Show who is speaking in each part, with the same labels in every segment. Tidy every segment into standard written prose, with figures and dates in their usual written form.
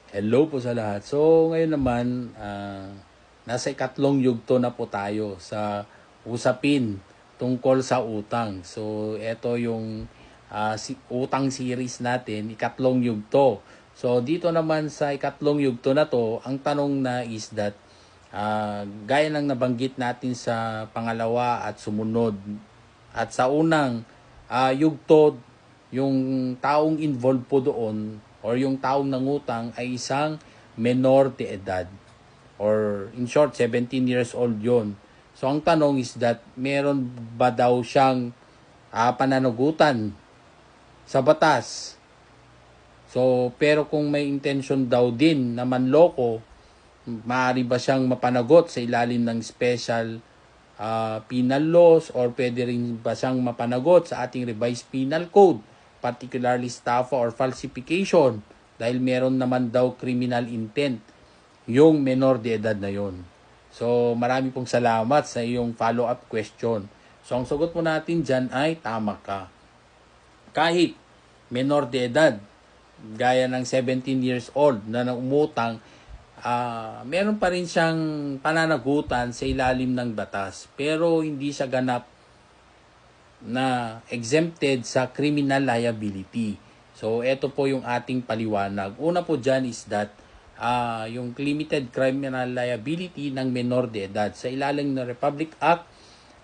Speaker 1: Hello po sa lahat. So, ngayon naman, nasa ikatlong yugto na po tayo sa usapin tungkol sa utang. So, ito yung utang series natin, ikatlong yugto. So, dito naman sa ikatlong yugto na to, ang tanong na is that, gaya ng nabanggit natin sa pangalawa at sumunod, at sa unang yugto, yung taong involved po doon or yung taong nangutang ay isang menor de edad or in short 17 years old yon. So ang tanong is that meron ba daw siyang pananagutan sa batas? So pero kung may intention daw din na manloko, maaari ba siyang mapanagot sa ilalim ng special penal laws or pwede rin ba siyang mapanagot sa ating revised penal code, particularly estafa or falsification dahil meron naman daw criminal intent yung menor de edad na yon. So marami pong salamat sa iyong follow-up question. So ang sagot mo natin dyan ay tama ka. Kahit menor de edad, gaya ng 17 years old na umutang, meron pa rin siyang pananagutan sa ilalim ng batas. Pero hindi siya ganap na exempted sa criminal liability. So, ito po yung ating paliwanag. Una po dyan is that yung limited criminal liability ng menor de edad sa ilalim ng Republic Act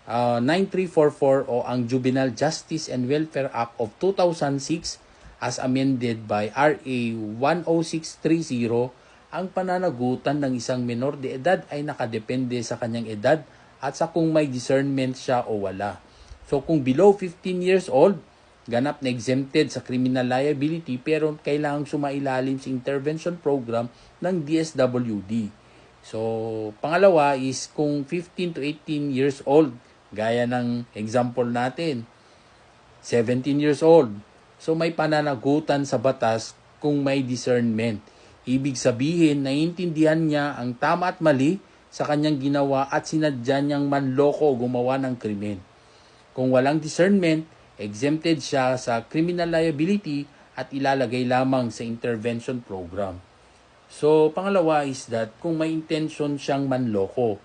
Speaker 1: 9344 o ang Juvenile Justice and Welfare Act of 2006 as amended by RA 10630. Ang pananagutan ng isang menor de edad ay nakadepende sa kanyang edad at sa kung may discernment siya o wala. So kung below 15 years old, ganap na exempted sa criminal liability pero kailangang sumailalim sa intervention program ng DSWD. So pangalawa is kung 15 to 18 years old, gaya ng example natin, 17 years old. So may pananagutan sa batas kung may discernment. Ibig sabihin, naiintindihan niya ang tama at mali sa kanyang ginawa at sinadya niyang manloko o gumawa ng krimen. Kung walang discernment, exempted siya sa criminal liability at ilalagay lamang sa intervention program. So, pangalawa is that kung may intention siyang manloko.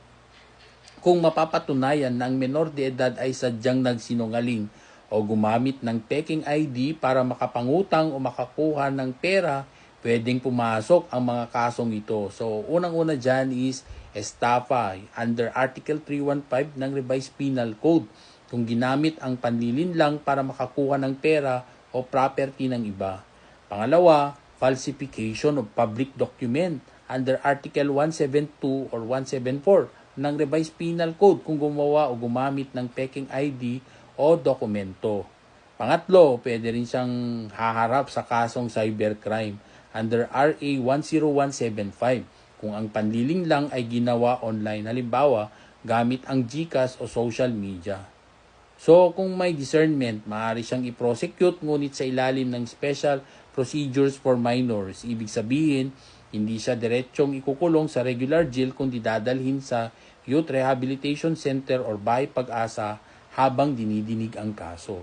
Speaker 1: Kung mapapatunayan na ang menor de edad ay sadyang nagsinungaling o gumamit ng peking ID para makapangutang o makakuha ng pera, pwedeng pumasok ang mga kasong ito. So, unang-una dyan is estafa under Article 315 ng Revised Penal Code kung ginamit ang panlilinlang para makakuha ng pera o property ng iba. Pangalawa, falsification of public document under Article 172 or 174 ng Revised Penal Code kung gumawa o gumamit ng peking ID o dokumento. Pangatlo, pwede rin siyang haharap sa kasong cybercrime under RA 10175 kung ang panliling lang ay ginawa online, halimbawa gamit ang GCash o social media. So kung may discernment, maaari siyang i-prosecute ngunit sa ilalim ng special procedures for minors. Ibig sabihin, hindi siya diretsyong ikukulong sa regular jail kundi dadalhin sa Youth Rehabilitation Center or Bahay Pag-asa habang dinidinig ang kaso.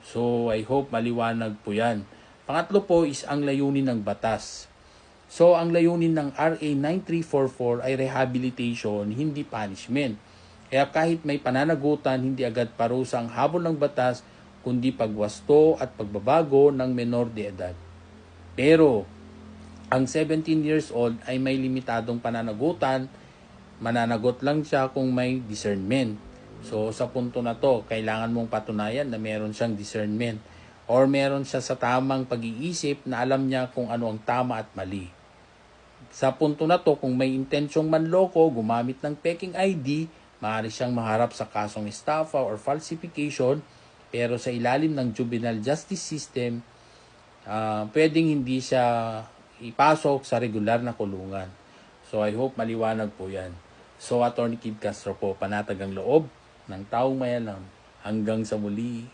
Speaker 1: So I hope maliwanag po yan. Pangatlo po is ang layunin ng batas. So, ang layunin ng RA 9344 ay rehabilitation, hindi punishment. Kaya kahit may pananagutan, hindi agad parusa ang habol ng batas, kundi pagwasto at pagbabago ng menor de edad. Pero, ang 17 years old ay may limitadong pananagutan, mananagot lang siya kung may discernment. So, sa punto na to, kailangan mong patunayan na meron siyang discernment or meron siya sa tamang pag-iisip na alam niya kung ano ang tama at mali. Sa punto na to, kung may intensyong manloko, gumamit ng peking ID, maaari siyang maharap sa kasong estafa or falsification, pero sa ilalim ng juvenile justice system, pwedeng hindi siya ipasok sa regular na kulungan. So I hope maliwanag po yan. So Attorney Kid Castro po, panatag ang loob ng taong mayalam. Hanggang sa muli.